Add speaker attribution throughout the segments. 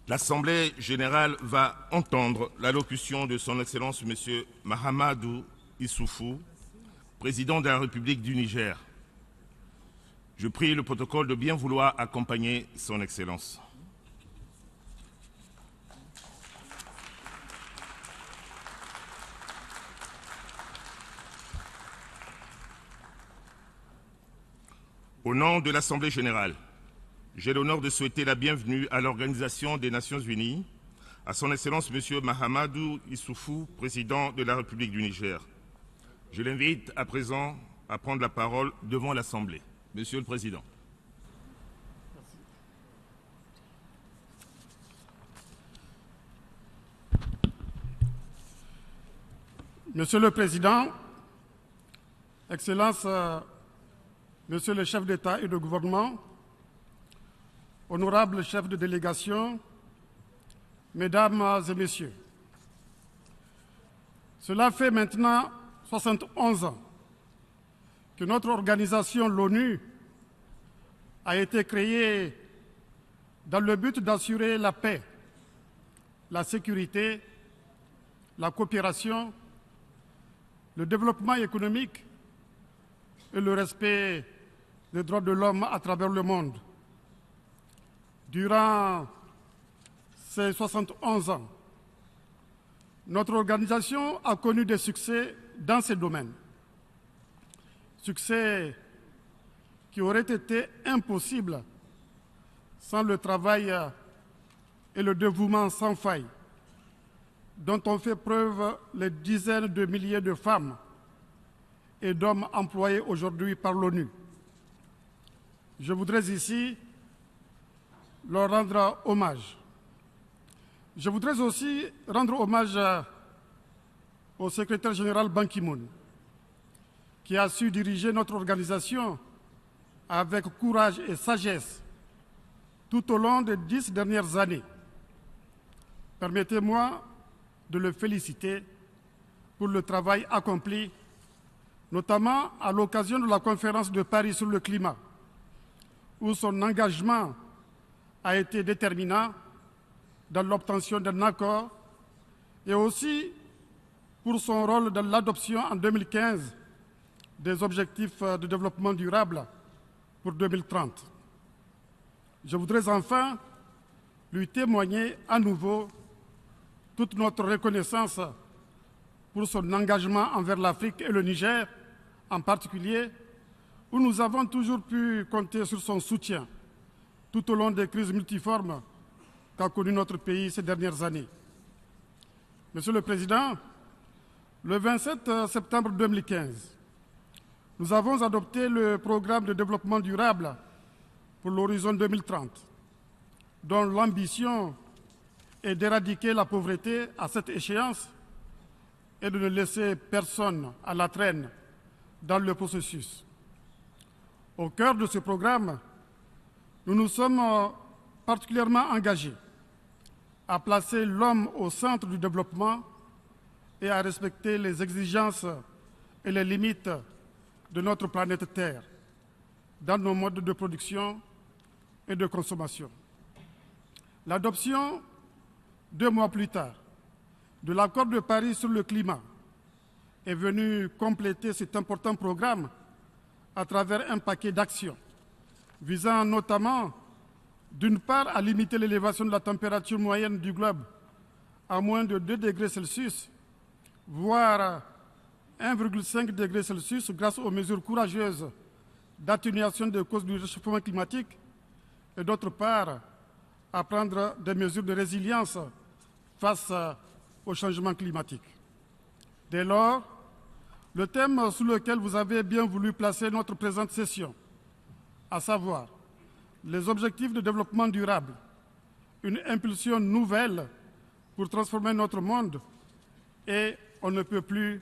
Speaker 1: L'Assemblée générale va entendre l'allocution de Son Excellence M. Mahamadou Issoufou, président de la République du Niger. Je prie le protocole de bien vouloir accompagner Son Excellence. Au nom de l'Assemblée générale, j'ai l'honneur de souhaiter la bienvenue à l'Organisation des Nations Unies, à Son Excellence M. Mahamadou Issoufou, président de la République du Niger. Je l'invite à présent à prendre la parole devant l'Assemblée. Monsieur le Président.
Speaker 2: Monsieur le Président, Excellences, Monsieur le chef d'État et de gouvernement, honorables chefs de délégation, Mesdames et Messieurs, cela fait maintenant 71 ans que notre organisation, l'ONU, a été créée dans le but d'assurer la paix, la sécurité, la coopération, le développement économique et le respect des droits de l'homme à travers le monde. Durant ces 71 ans, notre organisation a connu des succès dans ces domaines. Succès qui auraient été impossibles sans le travail et le dévouement sans faille dont ont fait preuve les dizaines de milliers de femmes et d'hommes employés aujourd'hui par l'ONU. Je voudrais ici leur rendre hommage. Je voudrais aussi rendre hommage au secrétaire général Ban Ki-moon, qui a su diriger notre organisation avec courage et sagesse tout au long des 10 dernières années. Permettez-moi de le féliciter pour le travail accompli, notamment à l'occasion de la conférence de Paris sur le climat, où son engagement a été déterminant dans l'obtention d'un accord et aussi pour son rôle dans l'adoption en 2015 des objectifs de développement durable pour 2030. Je voudrais enfin lui témoigner à nouveau toute notre reconnaissance pour son engagement envers l'Afrique et le Niger, en particulier, où nous avons toujours pu compter sur son soutien tout au long des crises multiformes qu'a connues notre pays ces dernières années. Monsieur le Président, le 27 septembre 2015, nous avons adopté le programme de développement durable pour l'horizon 2030, dont l'ambition est d'éradiquer la pauvreté à cette échéance et de ne laisser personne à la traîne dans le processus. Au cœur de ce programme, nous nous sommes particulièrement engagés à placer l'homme au centre du développement et à respecter les exigences et les limites de notre planète Terre dans nos modes de production et de consommation. L'adoption, 2 mois plus tard, de l'accord de Paris sur le climat est venue compléter cet important programme à travers un paquet d'actions visant notamment, d'une part, à limiter l'élévation de la température moyenne du globe à moins de 2 degrés Celsius, voire 1,5 degré Celsius grâce aux mesures courageuses d'atténuation des causes du réchauffement climatique, et d'autre part, à prendre des mesures de résilience face au changement climatique. Dès lors, le thème sous lequel vous avez bien voulu placer notre présente session, à savoir les objectifs de développement durable, une impulsion nouvelle pour transformer notre monde, et on ne peut plus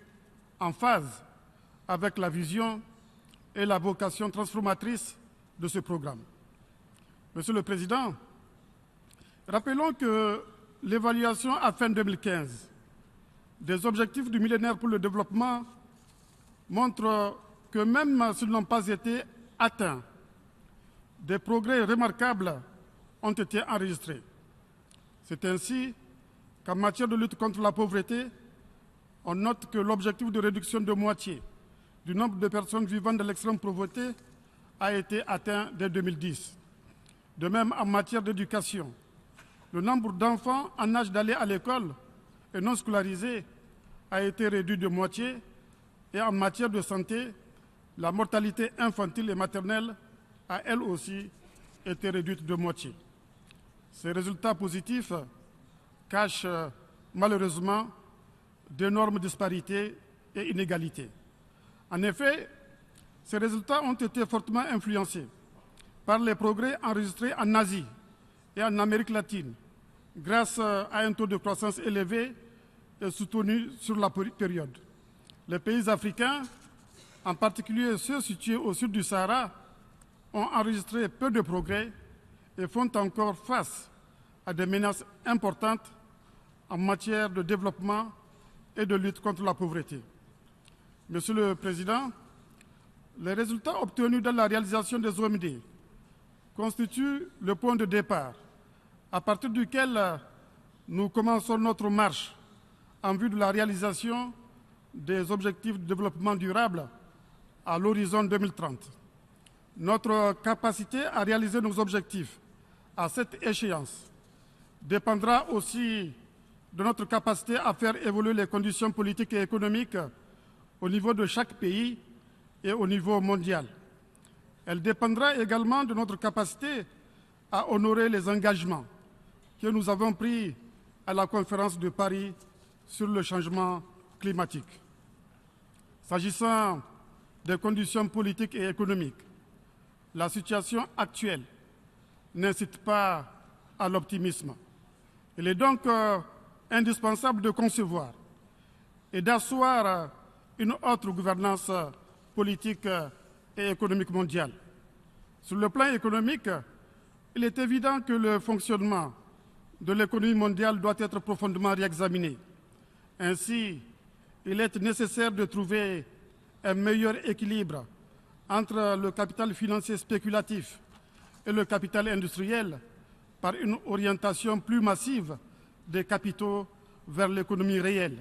Speaker 2: en phase avec la vision et la vocation transformatrice de ce programme. Monsieur le Président, rappelons que l'évaluation à fin 2015 des objectifs du millénaire pour le développement montre que même s'ils n'ont pas été atteints, des progrès remarquables ont été enregistrés. C'est ainsi qu'en matière de lutte contre la pauvreté, on note que l'objectif de réduction de moitié du nombre de personnes vivant dans l'extrême pauvreté a été atteint dès 2010. De même, en matière d'éducation, le nombre d'enfants en âge d'aller à l'école et non scolarisés a été réduit de moitié, et en matière de santé, la mortalité infantile et maternelle a elle aussi été réduite de moitié. Ces résultats positifs cachent malheureusement d'énormes disparités et inégalités. En effet, ces résultats ont été fortement influencés par les progrès enregistrés en Asie et en Amérique latine, grâce à un taux de croissance élevé et soutenu sur la période. Les pays africains, en particulier ceux situés au sud du Sahara, ont enregistré peu de progrès et font encore face à des menaces importantes en matière de développement et de lutte contre la pauvreté. Monsieur le Président, les résultats obtenus dans la réalisation des OMD constituent le point de départ à partir duquel nous commençons notre marche en vue de la réalisation des objectifs de développement durable à l'horizon 2030. Notre capacité à réaliser nos objectifs à cette échéance dépendra aussi de notre capacité à faire évoluer les conditions politiques et économiques au niveau de chaque pays et au niveau mondial. Elle dépendra également de notre capacité à honorer les engagements que nous avons pris à la conférence de Paris sur le changement climatique. S'agissant des conditions politiques et économiques, la situation actuelle n'incite pas à l'optimisme. Il est donc indispensable de concevoir et d'asseoir une autre gouvernance politique et économique mondiale. Sur le plan économique, il est évident que le fonctionnement de l'économie mondiale doit être profondément réexaminé. Ainsi, il est nécessaire de trouver un meilleur équilibre entre le capital financier spéculatif et le capital industriel par une orientation plus massive des capitaux vers l'économie réelle.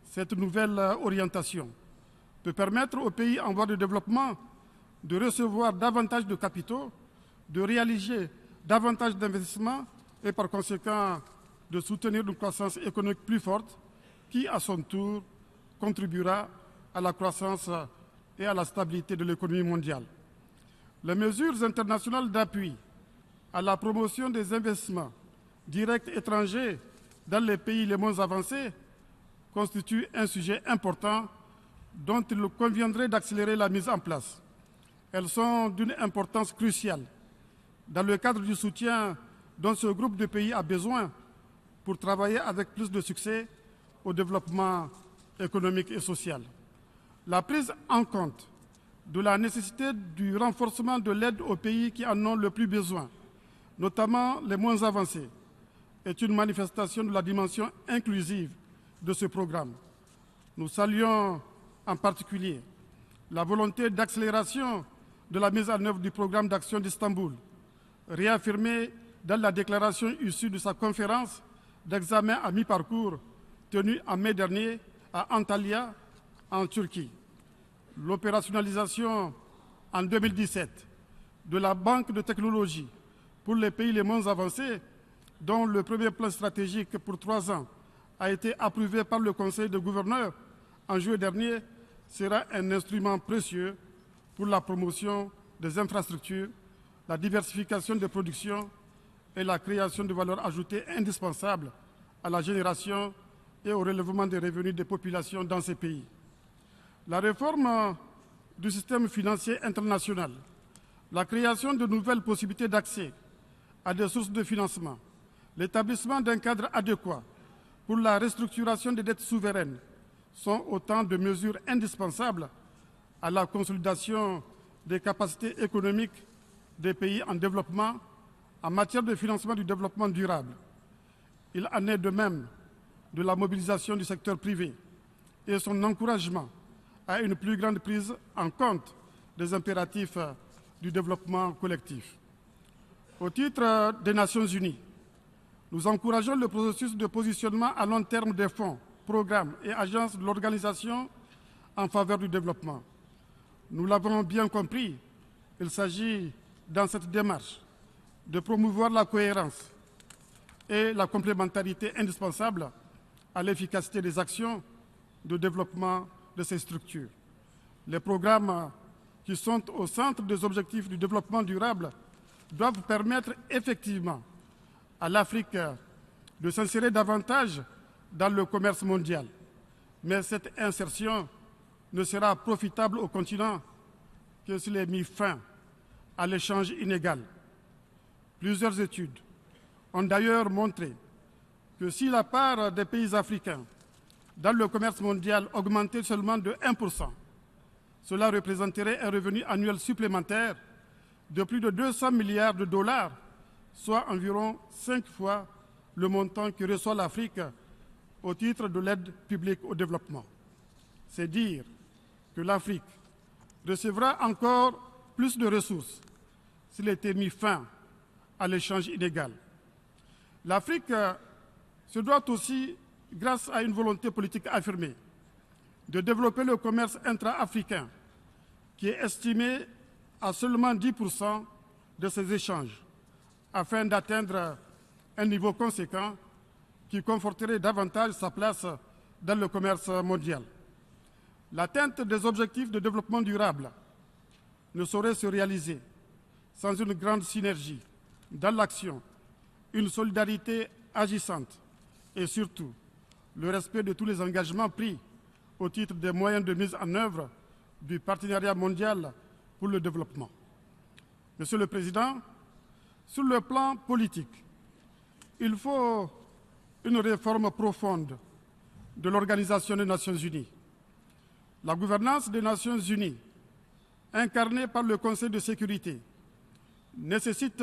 Speaker 2: Cette nouvelle orientation peut permettre aux pays en voie de développement de recevoir davantage de capitaux, de réaliser davantage d'investissements et par conséquent de soutenir une croissance économique plus forte qui, à son tour, contribuera à la croissance et à la stabilité de l'économie mondiale. Les mesures internationales d'appui à la promotion des investissements directs étrangers dans les pays les moins avancés constituent un sujet important dont il conviendrait d'accélérer la mise en place. Elles sont d'une importance cruciale dans le cadre du soutien dont ce groupe de pays a besoin pour travailler avec plus de succès au développement économique et social. La prise en compte de la nécessité du renforcement de l'aide aux pays qui en ont le plus besoin, notamment les moins avancés, est une manifestation de la dimension inclusive de ce programme. Nous saluons en particulier la volonté d'accélération de la mise en œuvre du programme d'action d'Istanbul, réaffirmée dans la déclaration issue de sa conférence d'examen à mi-parcours tenue en mai dernier à Antalya, en Turquie. L'opérationnalisation en 2017 de la Banque de technologie pour les pays les moins avancés, dont le premier plan stratégique pour 3 ans a été approuvé par le Conseil de gouverneurs en juillet dernier, sera un instrument précieux pour la promotion des infrastructures, la diversification des productions et la création de valeur ajoutée indispensable à la génération et au relèvement des revenus des populations dans ces pays. La réforme du système financier international, la création de nouvelles possibilités d'accès à des sources de financement, l'établissement d'un cadre adéquat pour la restructuration des dettes souveraines sont autant de mesures indispensables à la consolidation des capacités économiques des pays en développement en matière de financement du développement durable. Il en est de même de la mobilisation du secteur privé et son encouragement à une plus grande prise en compte des impératifs du développement collectif. Au titre des Nations unies, Nous encourageons le processus de positionnement à long terme des fonds, programmes et agences de l'organisation en faveur du développement. Nous l'avons bien compris, il s'agit, dans cette démarche, de promouvoir la cohérence et la complémentarité indispensable à l'efficacité des actions de développement de ces structures. Les programmes qui sont au centre des objectifs du développement durable doivent permettre effectivement à l'Afrique de s'insérer davantage dans le commerce mondial. Mais cette insertion ne sera profitable au continent que s'il est mis fin à l'échange inégal. Plusieurs études ont d'ailleurs montré que si la part des pays africains dans le commerce mondial augmentait seulement de 1%, cela représenterait un revenu annuel supplémentaire de plus de 200 milliards de dollars, soit environ 5 fois le montant que reçoit l'Afrique au titre de l'aide publique au développement. C'est dire que l'Afrique recevra encore plus de ressources s'il était mis fin à l'échange inégal. L'Afrique se doit aussi, grâce à une volonté politique affirmée, de développer le commerce intra-africain, qui est estimé à seulement 10% de ces échanges, afin d'atteindre un niveau conséquent qui conforterait davantage sa place dans le commerce mondial. L'atteinte des objectifs de développement durable ne saurait se réaliser sans une grande synergie dans l'action, une solidarité agissante et surtout le respect de tous les engagements pris au titre des moyens de mise en œuvre du partenariat mondial pour le développement. Monsieur le Président, sur le plan politique, il faut une réforme profonde de l'Organisation des Nations Unies. La gouvernance des Nations Unies, incarnée par le Conseil de sécurité, nécessite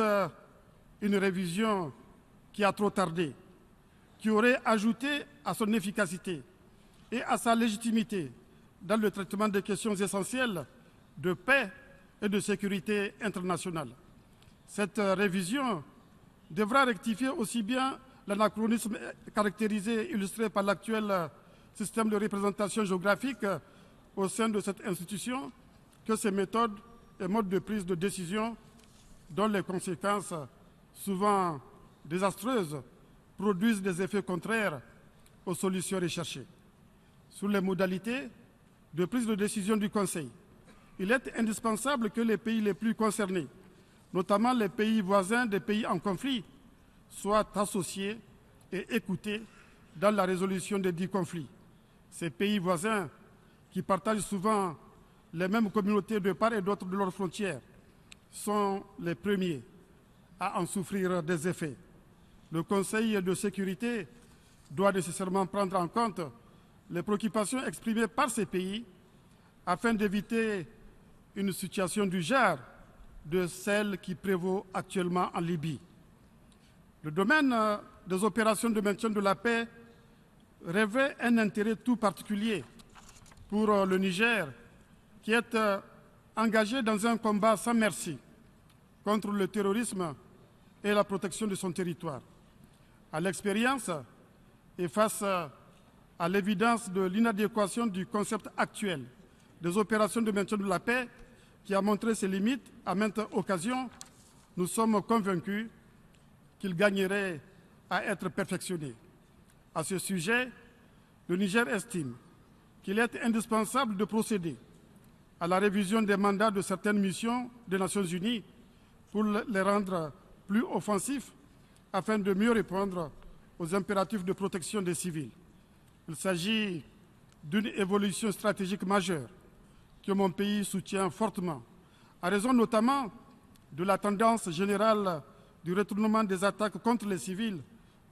Speaker 2: une révision qui a trop tardé, qui aurait ajouté à son efficacité et à sa légitimité dans le traitement des questions essentielles de paix et de sécurité internationale. Cette révision devra rectifier aussi bien l'anachronisme caractérisé, illustré par l'actuel système de représentation géographique au sein de cette institution, que ses méthodes et modes de prise de décision, dont les conséquences, souvent désastreuses, produisent des effets contraires aux solutions recherchées. Sur les modalités de prise de décision du Conseil, il est indispensable que les pays les plus concernés, notamment les pays voisins des pays en conflit, soient associés et écoutés dans la résolution des dits conflits. Ces pays voisins, qui partagent souvent les mêmes communautés de part et d'autre de leurs frontières, sont les premiers à en souffrir des effets. Le Conseil de sécurité doit nécessairement prendre en compte les préoccupations exprimées par ces pays afin d'éviter une situation du genre de celle qui prévaut actuellement en Libye. Le domaine des opérations de maintien de la paix revêt un intérêt tout particulier pour le Niger, qui est engagé dans un combat sans merci contre le terrorisme et la protection de son territoire. À l'expérience et face à l'évidence de l'inadéquation du concept actuel des opérations de maintien de la paix, qui a montré ses limites à maintes occasions, nous sommes convaincus qu'il gagnerait à être perfectionné. À ce sujet, le Niger estime qu'il est indispensable de procéder à la révision des mandats de certaines missions des Nations Unies pour les rendre plus offensifs afin de mieux répondre aux impératifs de protection des civils. Il s'agit d'une évolution stratégique majeure que mon pays soutient fortement, à raison notamment de la tendance générale du retournement des attaques contre les civils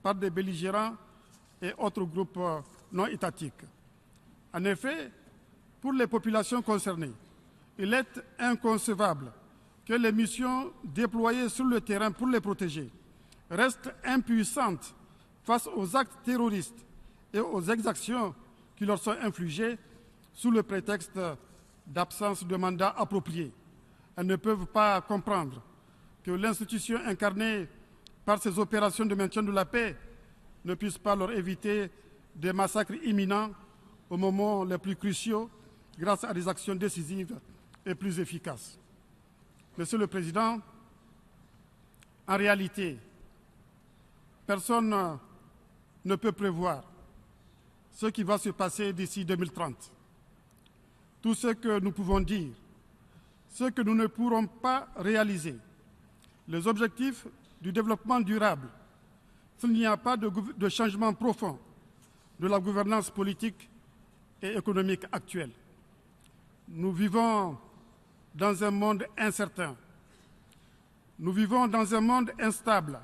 Speaker 2: par des belligérants et autres groupes non étatiques. En effet, pour les populations concernées, il est inconcevable que les missions déployées sur le terrain pour les protéger restent impuissantes face aux actes terroristes et aux exactions qui leur sont infligées sous le prétexte d'absence de mandat approprié. Elles ne peuvent pas comprendre que l'institution incarnée par ces opérations de maintien de la paix, ne puisse pas leur éviter des massacres imminents au moment les plus cruciaux grâce à des actions décisives et plus efficaces. Monsieur le Président, en réalité, personne ne peut prévoir ce qui va se passer d'ici 2030. Tout ce que nous pouvons dire, ce que nous ne pourrons pas réaliser, les objectifs du développement durable, s'il n'y a pas de changement profond de la gouvernance politique et économique actuelle. Nous vivons dans un monde incertain. Nous vivons dans un monde instable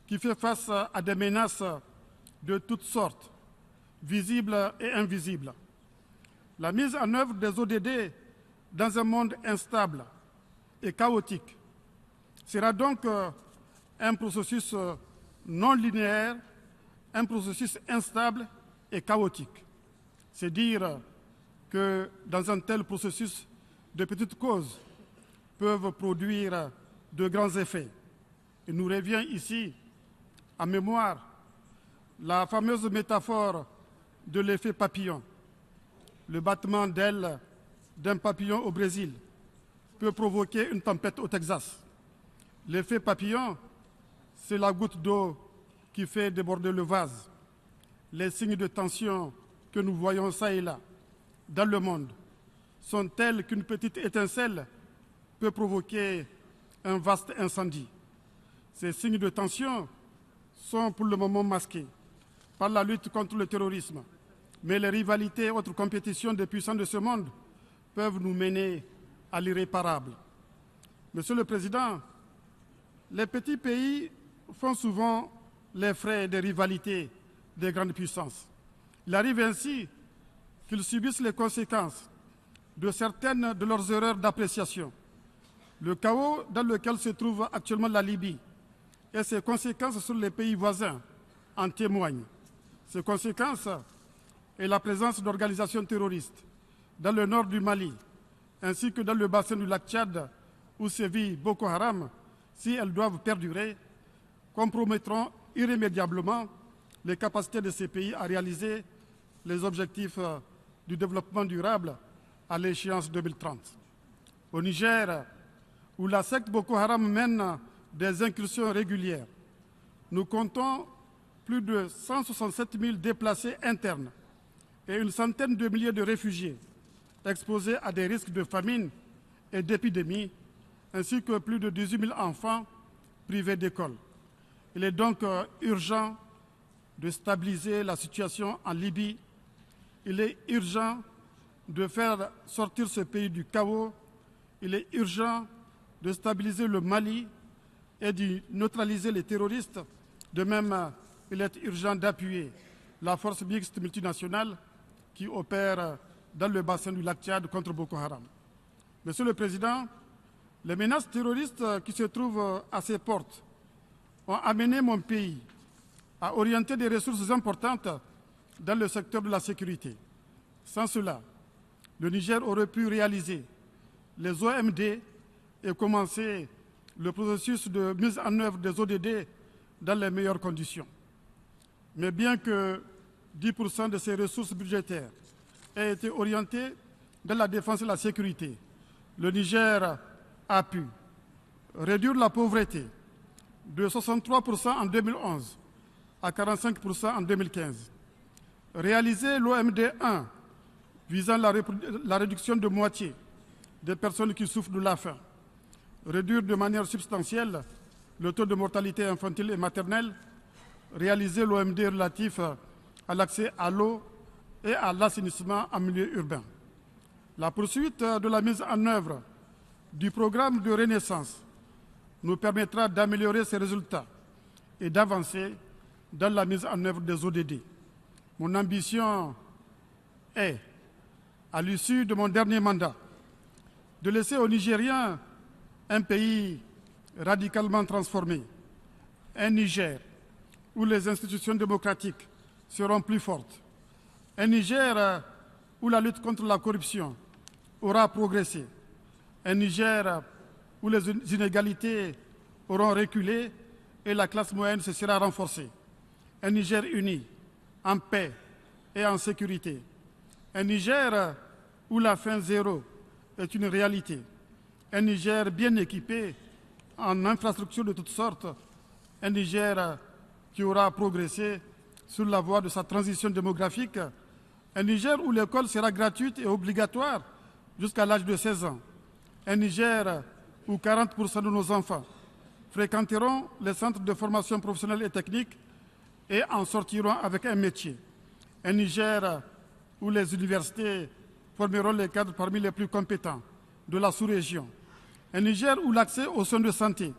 Speaker 2: qui fait face à des menaces de toutes sortes, visibles et invisibles. La mise en œuvre des ODD dans un monde instable et chaotique sera donc un processus non linéaire, un processus instable et chaotique. C'est dire que dans un tel processus, de petites causes peuvent produire de grands effets. Il nous revient ici en mémoire la fameuse métaphore de l'effet papillon. Le battement d'ailes d'un papillon au Brésil peut provoquer une tempête au Texas. L'effet papillon, c'est la goutte d'eau qui fait déborder le vase. Les signes de tension que nous voyons ça et là dans le monde sont tels qu'une petite étincelle peut provoquer un vaste incendie. Ces signes de tension sont pour le moment masqués par la lutte contre le terrorisme, mais les rivalités et autres compétitions des puissants de ce monde peuvent nous mener à l'irréparable. Monsieur le Président, les petits pays font souvent les frais des rivalités des grandes puissances. Il arrive ainsi qu'ils subissent les conséquences de certaines de leurs erreurs d'appréciation. Le chaos dans lequel se trouve actuellement la Libye et ses conséquences sur les pays voisins en témoignent. Ces conséquences et la présence d'organisations terroristes dans le nord du Mali, ainsi que dans le bassin du lac Tchad où sévit Boko Haram, si elles doivent perdurer, compromettront irrémédiablement les capacités de ces pays à réaliser les objectifs du développement durable à l'échéance 2030. Au Niger, où la secte Boko Haram mène des incursions régulières, nous comptons plus de 167 000 déplacés internes et une centaine de milliers de réfugiés exposés à des risques de famine et d'épidémie, ainsi que plus de 18 000 enfants privés d'école. Il est donc urgent de stabiliser la situation en Libye. Il est urgent de faire sortir ce pays du chaos. Il est urgent de stabiliser le Mali et de neutraliser les terroristes. De même, il est urgent d'appuyer la force mixte multinationale qui opère dans le bassin du lac Tchad contre Boko Haram. Monsieur le Président, les menaces terroristes qui se trouvent à ses portes ont amené mon pays à orienter des ressources importantes dans le secteur de la sécurité. Sans cela, le Niger aurait pu réaliser les OMD et commencer le processus de mise en œuvre des ODD dans les meilleures conditions. Mais bien que 10% de ces ressources budgétaires aient été orientées dans la défense et la sécurité, le Niger a pu réduire la pauvreté de 63% en 2011 à 45% en 2015, réaliser l'OMD 1 visant la réduction de moitié des personnes qui souffrent de la faim, réduire de manière substantielle le taux de mortalité infantile et maternelle, réaliser l'OMD relatif à l'accès à l'eau et à l'assainissement en milieu urbain. La poursuite de la mise en œuvre du programme de renaissance nous permettra d'améliorer ces résultats et d'avancer dans la mise en œuvre des ODD. Mon ambition est, à l'issue de mon dernier mandat, de laisser aux Nigériens un pays radicalement transformé, un Niger où les institutions démocratiques seront plus fortes, un Niger où la lutte contre la corruption aura progressé, un Niger où les inégalités auront reculé et la classe moyenne se sera renforcée. Un Niger uni, en paix et en sécurité. Un Niger où la faim zéro est une réalité. Un Niger bien équipé en infrastructures de toutes sortes. Un Niger qui aura progressé sur la voie de sa transition démographique. Un Niger où l'école sera gratuite et obligatoire jusqu'à l'âge de 16 ans. Un Niger où 40% de nos enfants fréquenteront les centres de formation professionnelle et technique et en sortiront avec un métier. Un Niger où les universités formeront les cadres parmi les plus compétents de la sous-région. Un Niger où l'accès aux soins de santé,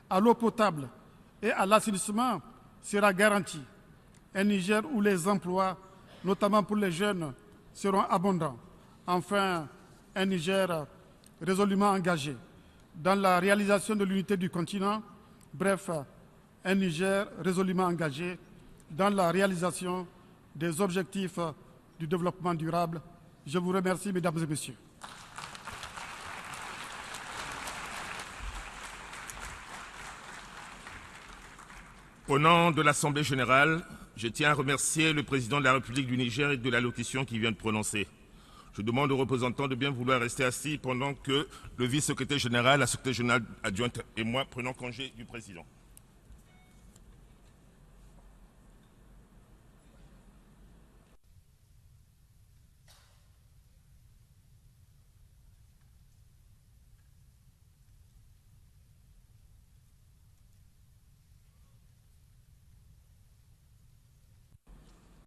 Speaker 2: à l'eau potable et à l'assainissement sera garanti. Un Niger où les emplois, notamment pour les jeunes, seront abondants. Enfin, un Niger résolument engagé dans la réalisation de l'unité du continent. Bref, un Niger résolument engagé dans la réalisation des objectifs du développement durable. Je vous remercie, mesdames et messieurs.
Speaker 1: Au nom de l'Assemblée générale, je tiens à remercier le président de la République du Niger et de l'allocution qu'il vient de prononcer. Je demande aux représentants de bien vouloir rester assis pendant que le vice-secrétaire général, la secrétaire générale adjointe et moi prenons congé du président.